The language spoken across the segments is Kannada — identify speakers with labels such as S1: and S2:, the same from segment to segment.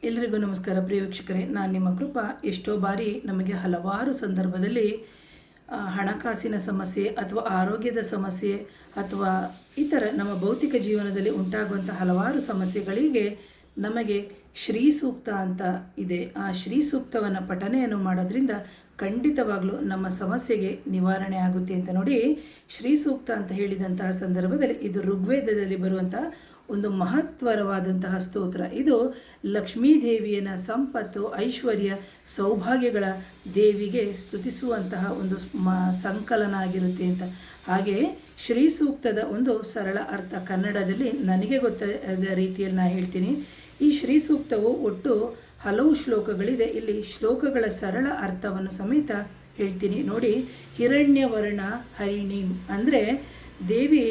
S1: ಎಲ್ರಿಗೂ ನಮಸ್ಕಾರ ಪ್ರಿಯ ವೀಕ್ಷಕರೇ, ನಾನು ನಿಮ್ಮ ಕೃಪಾ. ಎಷ್ಟೋ ಬಾರಿ ನಮಗೆ ಹಲವಾರು ಸಂದರ್ಭದಲ್ಲಿ ಹಣಕಾಸಿನ ಸಮಸ್ಯೆ ಅಥವಾ ಆರೋಗ್ಯದ ಸಮಸ್ಯೆ ಅಥವಾ ಇತರ ನಮ್ಮ ಭೌತಿಕ ಜೀವನದಲ್ಲಿ ಉಂಟಾಗುವಂಥ ಹಲವಾರು ಸಮಸ್ಯೆಗಳಿಗೆ ನಮಗೆ ಶ್ರೀ ಸೂಕ್ತ ಅಂತ ಇದೆ. ಆ ಶ್ರೀ ಸೂಕ್ತವನ್ನು ಪಠನೆಯನ್ನು ಮಾಡೋದ್ರಿಂದ ಖಂಡಿತವಾಗಲೂ ನಮ್ಮ ಸಮಸ್ಯೆಗೆ ನಿವಾರಣೆ ಆಗುತ್ತೆ ಅಂತ ನೋಡಿ. ಶ್ರೀ ಸೂಕ್ತ ಅಂತ ಹೇಳಿದಂತಹ ಸಂದರ್ಭದಲ್ಲಿ ಇದು ಋಗ್ವೇದದಲ್ಲಿ ಬರುವಂಥ ಒಂದು ಮಹತ್ವರವಾದಂತಹ ಸ್ತೋತ್ರ. ಇದು ಲಕ್ಷ್ಮೀದೇವಿಯನ ಸಂಪತ್ತು, ಐಶ್ವರ್ಯ, ಸೌಭಾಗ್ಯಗಳ ದೇವಿಗೆ ಸ್ತುತಿಸುವಂತಹ ಒಂದು ಸಂಕಲನ ಆಗಿರುತ್ತೆ ಅಂತ. ಹಾಗೆ ಶ್ರೀ ಸೂಕ್ತದ ಒಂದು ಸರಳ ಅರ್ಥ ಕನ್ನಡದಲ್ಲಿ ನನಗೆ ಗೊತ್ತಾದ ರೀತಿಯಲ್ಲಿ ನಾನು ಹೇಳ್ತೀನಿ. ಈ ಶ್ರೀ ಸೂಕ್ತವು ಒಟ್ಟು ಹಲವು ಶ್ಲೋಕಗಳಿದೆ. ಇಲ್ಲಿ ಶ್ಲೋಕಗಳ ಸರಳ ಅರ್ಥವನ್ನು ಸಮೇತ ಹೇಳ್ತೀನಿ ನೋಡಿ. ಹಿರಣ್ಯವರ್ಣ ಹರಿಣಿ ಅಂದರೆ ದೇವಿ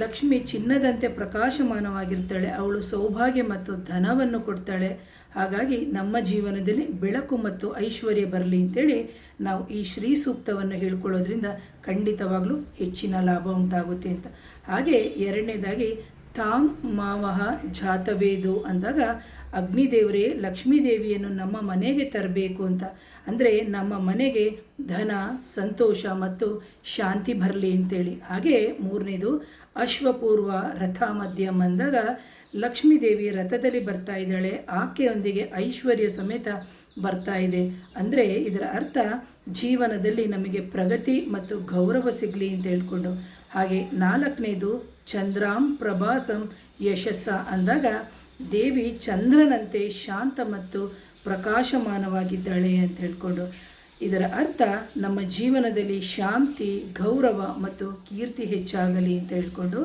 S1: ಲಕ್ಷ್ಮಿ ಚಿನ್ನದಂತೆ ಪ್ರಕಾಶಮಾನವಾಗಿರ್ತಾಳೆ. ಅವಳು ಸೌಭಾಗ್ಯ ಮತ್ತು ಧನವನ್ನು ಕೊಡ್ತಾಳೆ. ಹಾಗಾಗಿ ನಮ್ಮ ಜೀವನದಲ್ಲಿ ಬೆಳಕು ಮತ್ತು ಐಶ್ವರ್ಯ ಬರಲಿ ಅಂತೇಳಿ ನಾವು ಈ ಶ್ರೀ ಸೂಕ್ತವನ್ನು ಹೇಳ್ಕೊಳ್ಳೋದ್ರಿಂದ ಖಂಡಿತವಾಗ್ಲೂ ಹೆಚ್ಚಿನ ಲಾಭ ಉಂಟಾಗುತ್ತೆ ಅಂತ. ಹಾಗೆ ಎರಡನೇದಾಗಿ ತಾಮ್ ಮಾವಹ ಜಾತವೇದು ಅಂದಾಗ ಅಗ್ನಿದೇವರೇ ಲಕ್ಷ್ಮೀದೇವಿಯನ್ನು ನಮ್ಮ ಮನೆಗೆ ತರಬೇಕು ಅಂತ. ಅಂದರೆ ನಮ್ಮ ಮನೆಗೆ ಧನ, ಸಂತೋಷ ಮತ್ತು ಶಾಂತಿ ಬರಲಿ ಅಂತೇಳಿ. ಹಾಗೆ ಮೂರನೇದು ಅಶ್ವಪೂರ್ವ ರಥ ಮಧ್ಯಮ ಅಂದಾಗ ಲಕ್ಷ್ಮೀದೇವಿ ರಥದಲ್ಲಿ ಬರ್ತಾ ಇದ್ದಾಳೆ, ಆಕೆಯೊಂದಿಗೆ ಐಶ್ವರ್ಯ ಸಮೇತ ಬರ್ತಾ ಇದೆ. ಅಂದರೆ ಇದರ ಅರ್ಥ ಜೀವನದಲ್ಲಿ ನಮಗೆ ಪ್ರಗತಿ ಮತ್ತು ಗೌರವ ಸಿಗಲಿ ಅಂತ ಹೇಳ್ಕೊಂಡು. ಹಾಗೆ ನಾಲ್ಕನೇದು ಚಂದ್ರಾಂ ಪ್ರಭಾಸಂ ಯಶಸ್ಸ ಅಂದಾಗ ದೇವಿ ಚಂದ್ರನಂತೆ ಶಾಂತ ಮತ್ತು ಪ್ರಕಾಶಮಾನವಾಗಿದ್ದಾಳೆ ಅಂತ ಹೇಳ್ಕೊಂಡು. ಇದರ ಅರ್ಥ ನಮ್ಮ ಜೀವನದಲ್ಲಿ ಶಾಂತಿ, ಗೌರವ ಮತ್ತು ಕೀರ್ತಿ ಹೆಚ್ಚಾಗಲಿ ಅಂತ ಹೇಳ್ಕೊಂಡು.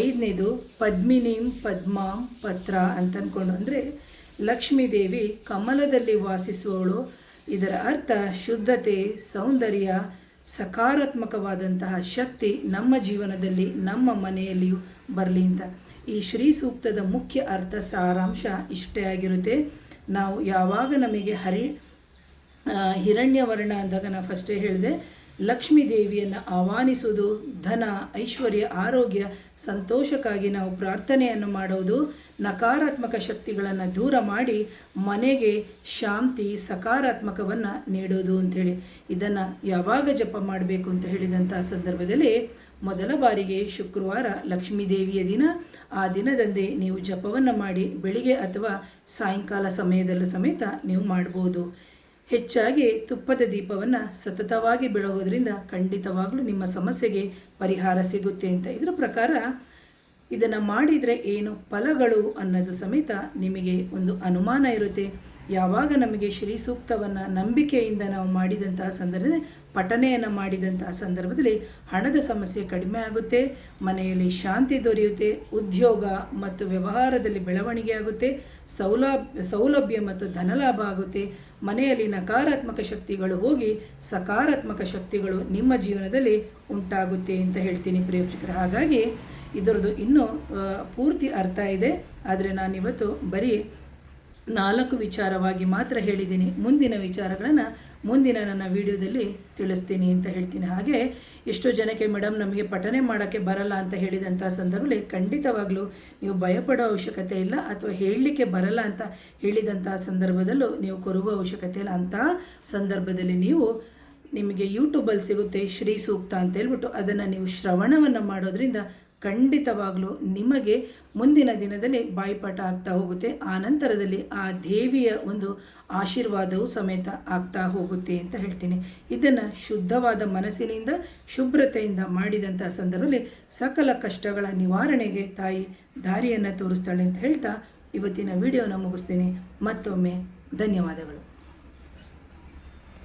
S1: ಐದನೇದು ಪದ್ಮಿನೀಂ ಪದ್ಮಾಂ ಪತ್ರ ಅಂತ ಅಂದ್ಕೊಂಡು, ಅಂದರೆ ಲಕ್ಷ್ಮೀದೇವಿ ಕಮಲದಲ್ಲಿ ವಾಸಿಸುವವಳು. ಇದರ ಅರ್ಥ ಶುದ್ಧತೆ, ಸೌಂದರ್ಯ, ಸಕಾರಾತ್ಮಕವಾದಂತಹ ಶಕ್ತಿ ನಮ್ಮ ಜೀವನದಲ್ಲಿ ನಮ್ಮ ಮನೆಯಲ್ಲಿಯೂ ಬರಲಿ ಅಂತ. ಈ ಶ್ರೀ ಸೂಕ್ತದ ಮುಖ್ಯ ಅರ್ಥ ಸಾರಾಂಶ ಇಷ್ಟೇ ಆಗಿರುತ್ತೆ. ನಾವು ಯಾವಾಗ ನಮಗೆ ಹಿರಣ್ಯವರ್ಣ ಅಂದಾಗ ನಾನು ಫಸ್ಟೇ ಹೇಳಿದೆ, ಲಕ್ಷ್ಮೀ ದೇವಿಯನ್ನು ಆಹ್ವಾನಿಸುವುದು, ಧನ, ಐಶ್ವರ್ಯ, ಆರೋಗ್ಯ, ಸಂತೋಷಕ್ಕಾಗಿ ನಾವು ಪ್ರಾರ್ಥನೆಯನ್ನು ಮಾಡೋದು, ನಕಾರಾತ್ಮಕ ಶಕ್ತಿಗಳನ್ನು ದೂರ ಮಾಡಿ ಮನೆಗೆ ಶಾಂತಿ, ಸಕಾರಾತ್ಮಕವನ್ನು ನೀಡೋದು ಅಂಥೇಳಿ. ಇದನ್ನು ಯಾವಾಗ ಜಪ ಮಾಡಬೇಕು ಅಂತ ಹೇಳಿದಂಥ ಸಂದರ್ಭದಲ್ಲಿ ಮೊದಲ ಬಾರಿಗೆ ಶುಕ್ರವಾರ ಲಕ್ಷ್ಮೀದೇವಿಯ ದಿನ. ಆ ದಿನದಂದೇ ನೀವು ಜಪವನ್ನು ಮಾಡಿ ಬೆಳಿಗ್ಗೆ ಅಥವಾ ಸಾಯಂಕಾಲ ಸಮಯದಲ್ಲೂ ಸಮೇತ ನೀವು ಮಾಡ್ಬೋದು. ಹೆಚ್ಚಾಗಿ ತುಪ್ಪದ ದೀಪವನ್ನು ಸತತವಾಗಿ ಬೆಳಗೋದ್ರಿಂದ ಖಂಡಿತವಾಗಲೂ ನಿಮ್ಮ ಸಮಸ್ಯೆಗೆ ಪರಿಹಾರ ಸಿಗುತ್ತೆ ಅಂತ. ಇದರ ಪ್ರಕಾರ ಇದನ್ನು ಮಾಡಿದರೆ ಏನು ಫಲಗಳು ಅನ್ನೋದು ಸಮೇತ ನಿಮಗೆ ಒಂದು ಅನುಮಾನ ಇರುತ್ತೆ. ಯಾವಾಗ ನಮಗೆ ಶ್ರೀ ಸೂಕ್ತವನ್ನು ನಂಬಿಕೆಯಿಂದ ನಾವು ಮಾಡಿದಂತಹ ಸಂದರ್ಭದಲ್ಲಿ, ಪಠನೆಯನ್ನು ಮಾಡಿದಂತಹ ಸಂದರ್ಭದಲ್ಲಿ ಹಣದ ಸಮಸ್ಯೆ ಕಡಿಮೆ ಆಗುತ್ತೆ, ಮನೆಯಲ್ಲಿ ಶಾಂತಿ ದೊರೆಯುತ್ತೆ, ಉದ್ಯೋಗ ಮತ್ತು ವ್ಯವಹಾರದಲ್ಲಿ ಬೆಳವಣಿಗೆ ಆಗುತ್ತೆ, ಸೌಲಭ್ಯ ಮತ್ತು ಧನಲಾಭ ಆಗುತ್ತೆ, ಮನೆಯಲ್ಲಿ ನಕಾರಾತ್ಮಕ ಶಕ್ತಿಗಳು ಹೋಗಿ ಸಕಾರಾತ್ಮಕ ಶಕ್ತಿಗಳು ನಿಮ್ಮ ಜೀವನದಲ್ಲಿ ಉಂಟಾಗುತ್ತೆ ಅಂತ ಹೇಳ್ತೀನಿ ಪ್ರಿಯ ವೀಕ್ಷಕರೇ. ಹಾಗಾಗಿ ಇದರದ್ದು ಇನ್ನೂ ಪೂರ್ತಿ ಅರ್ಥ ಇದೆ, ಆದರೆ ನಾನಿವತ್ತು ಬರೀ 4 ವಿಚಾರವಾಗಿ ಮಾತ್ರ ಹೇಳಿದ್ದೀನಿ. ಮುಂದಿನ ವಿಚಾರಗಳನ್ನು ಮುಂದಿನ ನನ್ನ ವಿಡಿಯೋದಲ್ಲಿ ತಿಳಿಸ್ತೀನಿ ಅಂತ ಹೇಳ್ತೀನಿ. ಹಾಗೆ ಎಷ್ಟೋ ಜನಕ್ಕೆ ಮೇಡಮ್ ನಮಗೆ ಪಠನೆ ಮಾಡೋಕ್ಕೆ ಬರಲ್ಲ ಅಂತ ಹೇಳಿದಂಥ ಸಂದರ್ಭದಲ್ಲಿ ಖಂಡಿತವಾಗಲೂ ನೀವು ಭಯಪಡೋ ಅವಶ್ಯಕತೆ ಇಲ್ಲ, ಅಥವಾ ಹೇಳಲಿಕ್ಕೆ ಬರಲ್ಲ ಅಂತ ಹೇಳಿದಂಥ ಸಂದರ್ಭದಲ್ಲೂ ನೀವು ಕೊರಗೋ ಅವಶ್ಯಕತೆ ಇಲ್ಲ. ಅಂಥ ಸಂದರ್ಭದಲ್ಲಿ ನೀವು ನಿಮಗೆ ಯೂಟ್ಯೂಬಲ್ಲಿ ಸಿಗುತ್ತೆ ಶ್ರೀ ಸೂಕ್ತ ಅಂತ ಹೇಳ್ಬಿಟ್ಟು, ಅದನ್ನು ನೀವು ಶ್ರವಣವನ್ನು ಮಾಡೋದ್ರಿಂದ ಖಂಡಿತವಾಗಲೂ ನಿಮಗೆ ಮುಂದಿನ ದಿನದಲ್ಲಿ ಬಾಯಿಪಾಠ ಆಗ್ತಾ ಹೋಗುತ್ತೆ. ಆ ನಂತರದಲ್ಲಿ ಆ ದೇವಿಯ ಒಂದು ಆಶೀರ್ವಾದವು ಸಮೇತ ಆಗ್ತಾ ಹೋಗುತ್ತೆ ಅಂತ ಹೇಳ್ತೀನಿ. ಇದನ್ನು ಶುದ್ಧವಾದ ಮನಸ್ಸಿನಿಂದ, ಶುಭ್ರತೆಯಿಂದ ಮಾಡಿದಂಥ ಸಂದರ್ಭದಲ್ಲಿ ಸಕಲ ಕಷ್ಟಗಳ ನಿವಾರಣೆಗೆ ತಾಯಿ ದಾರಿಯನ್ನು ತೋರಿಸ್ತಾಳೆ ಅಂತ ಹೇಳ್ತಾ ಇವತ್ತಿನ ವಿಡಿಯೋನ ಮುಗಿಸ್ತೀನಿ. ಮತ್ತೊಮ್ಮೆ ಧನ್ಯವಾದಗಳು.